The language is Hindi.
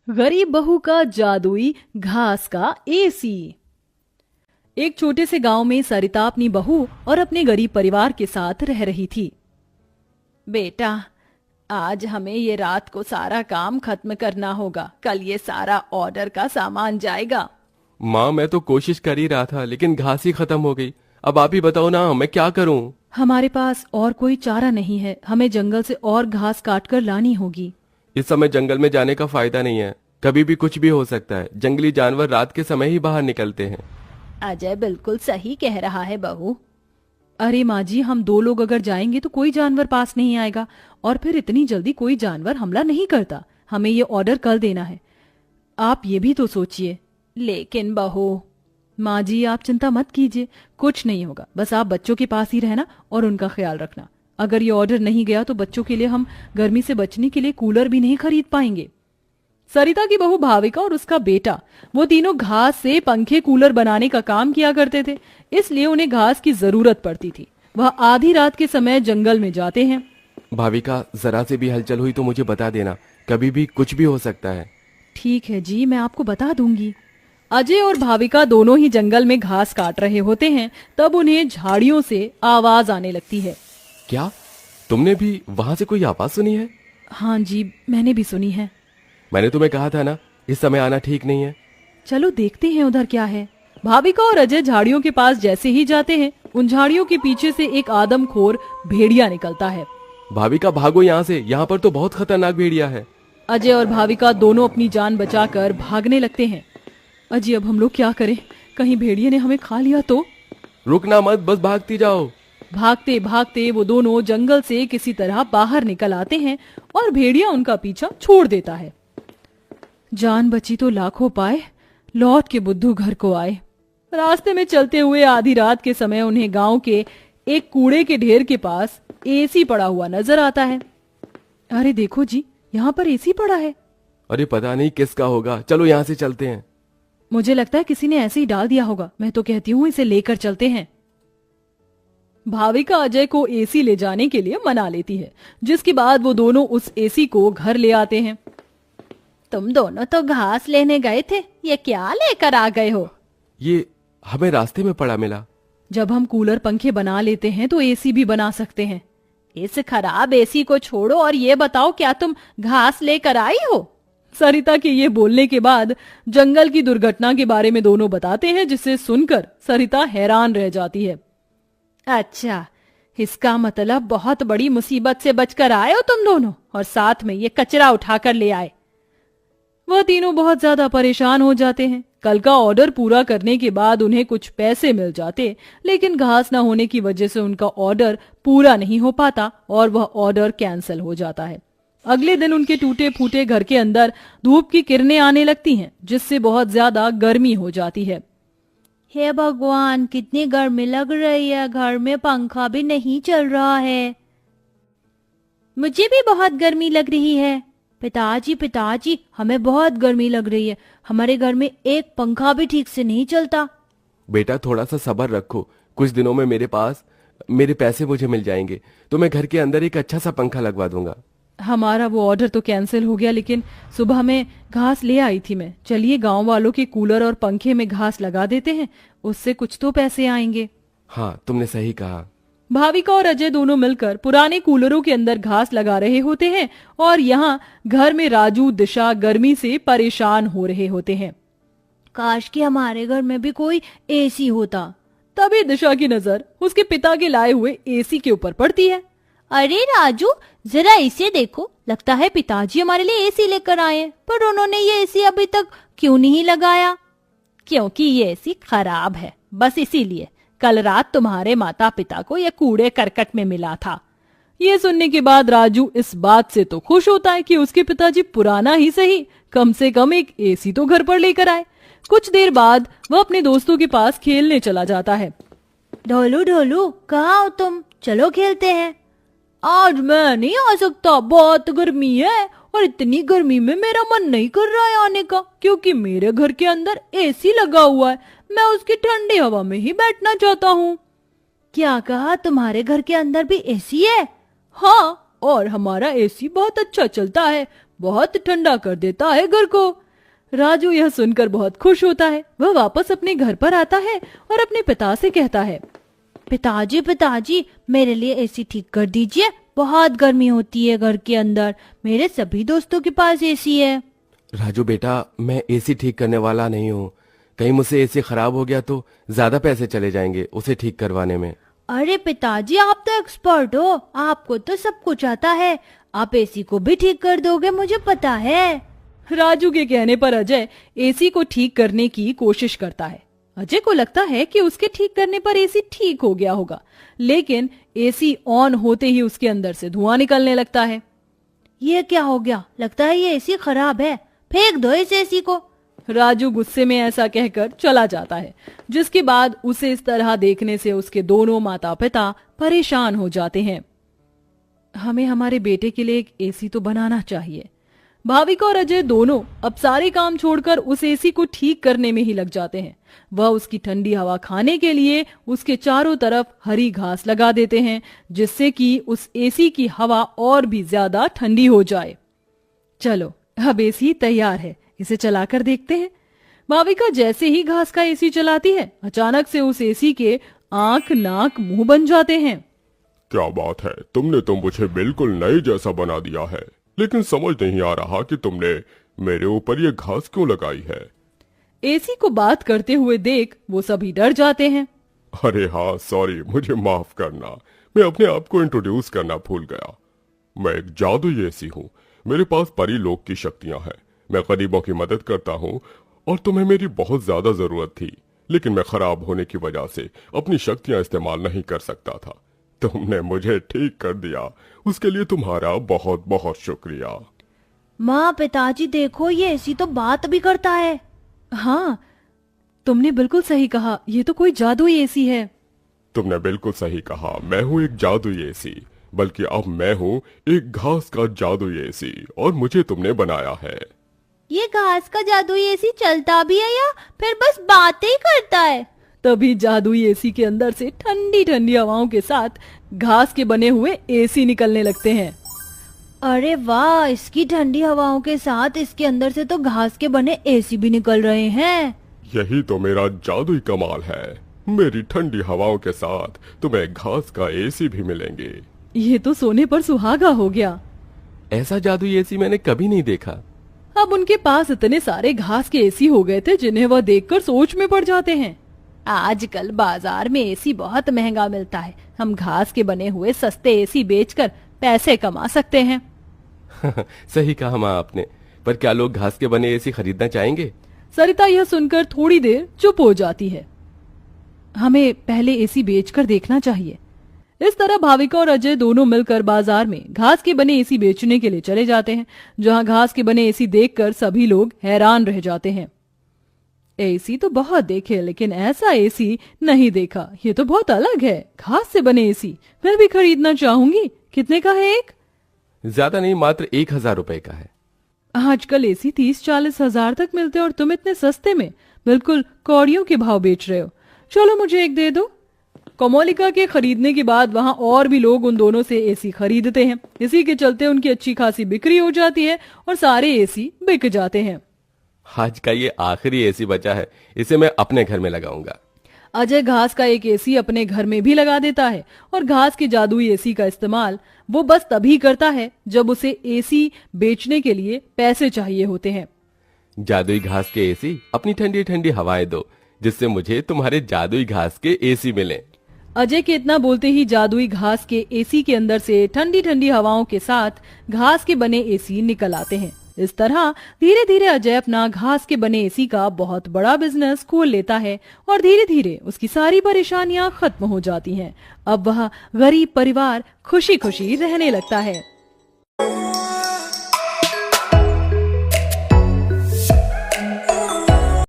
गरीब बहू का जादुई घास का एसी। एक छोटे से गांव में सरिता अपनी बहू और अपने गरीब परिवार के साथ रह रही थी। बेटा, आज हमें ये रात को सारा काम खत्म करना होगा, कल ये सारा ऑर्डर का सामान जाएगा। माँ, मैं तो कोशिश कर ही रहा था लेकिन घास ही खत्म हो गई। अब आप ही बताओ ना, मैं क्या करूँ? हमारे पास और कोई चारा नहीं है, हमें जंगल से और घास काट कर लानी होगी। इस समय जंगल में जाने का फायदा नहीं है, कभी भी कुछ भी हो सकता है। जंगली जानवर रात के समय ही बाहर निकलते हैं। अजय बिल्कुल सही कह रहा है बहू। अरे माँ जी, हम दो लोग अगर जाएंगे तो कोई जानवर पास नहीं आएगा, और फिर इतनी जल्दी कोई जानवर हमला नहीं करता। हमें ये ऑर्डर कल देना है, आप ये भी तो सोचिए। लेकिन बहू। माँ जी, आप चिंता मत कीजिए, कुछ नहीं होगा। बस आप बच्चों के पास ही रहना और उनका ख्याल रखना। अगर ये ऑर्डर नहीं गया तो बच्चों के लिए हम गर्मी से बचने के लिए कूलर भी नहीं खरीद पाएंगे। सरिता की बहू भाविका और उसका बेटा, वो तीनों घास से पंखे कूलर बनाने का काम किया करते थे, इसलिए उन्हें घास की जरूरत पड़ती थी। वह आधी रात के समय जंगल में जाते हैं। भाविका, जरा से भी हलचल हुई तो मुझे बता देना, कभी भी कुछ भी हो सकता है। ठीक है जी, मैं आपको बता दूंगी। अजय और भाविका दोनों ही जंगल में घास काट रहे होते हैं, तब उन्हें झाड़ियों से आवाज आने लगती है। क्या तुमने भी वहां से कोई आवाज सुनी है? हाँ जी, मैंने भी सुनी है। मैंने तुम्हें कहा था ना, इस समय आना ठीक नहीं है। चलो देखते हैं उधर क्या है। भाविका और अजय झाड़ियों के पास जैसे ही जाते हैं, उन झाड़ियों के पीछे से एक आदमखोर भेड़िया निकलता है। भाविका, भागो यहाँ से, यहाँ पर तो बहुत खतरनाक भेड़िया है। अजय और भाविका दोनों अपनी जान बचाकर भागने लगते हैं। अजय, अब हम लोग क्या करें? कहीं भेड़िए ने हमें खा लिया तो? रुकना मत, बस भागती जाओ। भागते भागते वो दोनों जंगल से किसी तरह बाहर निकल आते हैं और भेड़िया उनका पीछा छोड़ देता है। जान बची तो लाखों पाए, लौट के बुद्धू घर को आए। रास्ते में चलते हुए आधी रात के समय उन्हें गांव के एक कूड़े के ढेर के पास एसी पड़ा हुआ नजर आता है। अरे देखो जी, यहाँ पर एसी पड़ा है। अरे पता नहीं किसका होगा, चलो यहाँ से चलते हैं। मुझे लगता है किसी ने ऐसे ही डाल दिया होगा। मैं तो कहती हूँ इसे लेकर चलते हैं। भाविका अजय को एसी ले जाने के लिए मना लेती है, जिसके बाद वो दोनों उस एसी को घर ले आते हैं। तुम दोनों तो घास लेने गए थे, ये क्या लेकर आ गए हो? ये हमें रास्ते में पड़ा मिला। जब हम कूलर पंखे बना लेते हैं तो एसी भी बना सकते हैं। इस खराब एसी को छोड़ो और ये बताओ, क्या तुम घास लेकर आई हो? सरिता के ये बोलने के बाद जंगल की दुर्घटना के बारे में दोनों बताते हैं, जिसे सुनकर सरिता हैरान रह जाती है। अच्छा, इसका मतलब बहुत बड़ी मुसीबत से बचकर आए हो तुम दोनों, और साथ में ये कचरा उठाकर ले आए। वह तीनों बहुत ज्यादा परेशान हो जाते हैं। कल का ऑर्डर पूरा करने के बाद उन्हें कुछ पैसे मिल जाते, लेकिन घास न होने की वजह से उनका ऑर्डर पूरा नहीं हो पाता और वह ऑर्डर कैंसिल हो जाता है। अगले दिन उनके टूटे फूटे घर के अंदर धूप की किरणें आने लगती हैं, जिससे बहुत ज्यादा गर्मी हो जाती है। हे भगवान, कितनी गर्मी लग रही है, घर में पंखा भी नहीं चल रहा है। मुझे भी बहुत गर्मी लग रही है। पिताजी पिताजी, हमें बहुत गर्मी लग रही है, हमारे घर में एक पंखा भी ठीक से नहीं चलता। बेटा, थोड़ा सा सब्र रखो, कुछ दिनों में मेरे पैसे मुझे मिल जाएंगे तो मैं घर के अंदर एक अच्छा सा पंखा लगवा दूंगा। हमारा वो ऑर्डर तो कैंसिल हो गया, लेकिन सुबह में घास ले आई थी मैं। चलिए गांव वालों के कूलर और पंखे में घास लगा देते हैं, उससे कुछ तो पैसे आएंगे। हाँ, तुमने सही कहा। भाविका और अजय दोनों मिलकर पुराने कूलरों के अंदर घास लगा रहे होते हैं, और यहाँ घर में राजू दिशा गर्मी से परेशान हो रहे होते हैं। काश कि हमारे घर में भी कोई एसी होता। तभी दिशा की नजर उसके पिता के लाए हुए एसी के ऊपर पड़ती है। अरे राजू, जरा इसे देखो, लगता है पिताजी हमारे लिए एसी लेकर आए हैं, पर उन्होंने ये एसी अभी तक क्यों नहीं लगाया? क्योंकि ये एसी खराब है, बस इसीलिए। कल रात तुम्हारे माता पिता को यह कूड़े करकट में मिला था। ये सुनने के बाद राजू इस बात से तो खुश होता है कि उसके पिताजी पुराना ही सही, कम से कम एक एसी तो घर पर लेकर आए। कुछ देर बाद वह अपने दोस्तों के पास खेलने चला जाता है। ढोलू ढोलू, कहाँ हो तुम? चलो खेलते हैं। आज मैं नहीं आ सकता, बहुत गर्मी है, और इतनी गर्मी में मेरा मन नहीं कर रहा है आने का, क्योंकि मेरे घर के अंदर एसी लगा हुआ है। मैं उसकी ठंडी हवा में ही बैठना चाहता हूँ। क्या कहा? तुम्हारे घर के अंदर भी एसी है? हाँ, और हमारा एसी बहुत अच्छा चलता है, बहुत ठंडा कर देता है घर को। राजू यह सुनकर बहुत खुश होता है। वह वापस अपने घर पर आता है और अपने पिता से कहता है, पिताजी पिताजी मेरे लिए एसी ठीक कर दीजिए, बहुत गर्मी होती है घर के अंदर, मेरे सभी दोस्तों के पास एसी है। राजू बेटा, मैं एसी ठीक करने वाला नहीं हूँ। कहीं मुझसे एसी खराब हो गया तो ज्यादा पैसे चले जाएंगे उसे ठीक करवाने में। अरे पिताजी आप तो एक्सपर्ट हो, आपको तो सब कुछ आता है, आप एसी को भी ठीक कर दोगे, मुझे पता है। राजू के कहने पर अजय एसी को ठीक करने की कोशिश करता है। अजय को लगता है कि उसके ठीक करने पर एसी ठीक हो गया होगा, लेकिन एसी ऑन होते ही उसके अंदर से धुआं निकलने लगता है। ये क्या हो गया, लगता है ये एसी खराब है, फेंक दो इस एसी को। राजू गुस्से में ऐसा कहकर चला जाता है, जिसके बाद उसे इस तरह देखने से उसके दोनों माता पिता परेशान हो जाते हैं। हमें हमारे बेटे के लिए एक एसी तो बनाना चाहिए। भाविका और अजय दोनों अब सारे काम छोड़कर उस एसी को ठीक करने में ही लग जाते हैं। वह उसकी ठंडी हवा खाने के लिए उसके चारों तरफ हरी घास लगा देते हैं, जिससे कि उस एसी की हवा और भी ज्यादा ठंडी हो जाए। चलो अब एसी तैयार है, इसे चलाकर देखते हैं। भाविका जैसे ही घास का एसी चलाती है, अचानक से उस एसी के आंख नाक मुंह बन जाते हैं। क्या बात है, तुमने तो मुझे बिल्कुल नए जैसा बना दिया है, लेकिन समझ नहीं आ रहा कि तुमने मेरे ऊपर ये घास क्यों लगाई है। एसी को बात करते हुए देख वो सभी डर जाते हैं। अरे हाँ सॉरी, मुझे माफ करना, मैं अपने आप को इंट्रोड्यूस करना भूल गया। मैं एक जादुई एसी हूँ, मेरे पास परी लोक की शक्तियां हैं, मैं गरीबों की मदद करता हूँ और तुम्हें मेरी बहुत ज्यादा जरूरत थी, लेकिन मैं खराब होने की वजह से अपनी शक्तियां इस्तेमाल नहीं कर सकता था। तुमने मुझे ठीक कर दिया, उसके लिए तुम्हारा बहुत बहुत शुक्रिया। माँ पिताजी देखो, ये एसी तो बात भी करता है। हाँ, तुमने बिल्कुल सही कहा, ये तो कोई जादुई एसी है। तुमने बिल्कुल सही कहा, मैं हूँ एक जादुई एसी, बल्कि अब मैं हूँ एक घास का जादुई एसी और मुझे तुमने बनाया है। ये घास का जादुई एसी चलता भी है या फिर बस बातें ही करता है? तभी जादुई एसी के अंदर से ठंडी ठंडी हवाओं के साथ घास के बने हुए एसी निकलने लगते हैं। अरे वाह, इसकी ठंडी हवाओं के साथ इसके अंदर से तो घास के बने एसी भी निकल रहे हैं। यही तो मेरा जादुई कमाल है, मेरी ठंडी हवाओं के साथ तुम्हें घास का एसी भी मिलेंगे। ये तो सोने पर सुहागा हो गया। ऐसा जादुई एसी मैंने कभी नहीं देखा। अब उनके पास इतने सारे घास के एसी हो गए थे जिन्हें वह देखकर सोच में पड़ जाते हैं। आजकल बाजार में एसी बहुत महंगा मिलता है, हम घास के बने हुए सस्ते एसी बेचकर पैसे कमा सकते हैं। सही कहा माँ आपने, पर क्या लोग घास के बने एसी खरीदना चाहेंगे? सरिता यह सुनकर थोड़ी देर चुप हो जाती है। हमें पहले एसी बेचकर देखना चाहिए। इस तरह भाविका और अजय दोनों मिलकर बाजार में घास के बने एसी बेचने के लिए चले जाते हैं, जहां घास के बने एसी देखकर सभी लोग हैरान रह जाते हैं। एसी तो बहुत देखे, लेकिन ऐसा एसी नहीं देखा, ये तो बहुत अलग है। घास से बने एसी मैं भी खरीदना चाहूंगी। कितने का है एक? ज्यादा नहीं, मात्र 1000 रुपए का है। आजकल एसी 30-40 हजार तक मिलते हैं और तुम इतने सस्ते में बिल्कुल कौड़ियों के भाव बेच रहे हो। चलो मुझे एक दे दो। कोमोलिका के खरीदने के बाद वहां और भी लोग उन दोनों से एसी खरीदते हैं। इसी के चलते उनकी अच्छी खासी बिक्री हो जाती है और सारे एसी बिक जाते हैं। आज का ये आखिरी एसी बचा है, इसे मैं अपने घर में लगाऊंगा। अजय घास का एक एसी अपने घर में भी लगा देता है और घास के जादुई एसी का इस्तेमाल वो बस तभी करता है जब उसे एसी बेचने के लिए पैसे चाहिए होते हैं। जादुई घास के एसी, अपनी ठंडी ठंडी हवाएं दो, जिससे मुझे तुम्हारे जादुई घास के एसी मिले। अजय के इतना बोलते ही जादुई घास के एसी के अंदर से ठंडी ठंडी हवाओं के साथ घास के बने एसी निकल आते हैं। इस तरह धीरे धीरे अजय अपना घास के बने एसी का बहुत बड़ा बिजनेस खोल लेता है और धीरे धीरे उसकी सारी परेशानियां खत्म हो जाती हैं। अब वह गरीब परिवार खुशी खुशी रहने लगता है।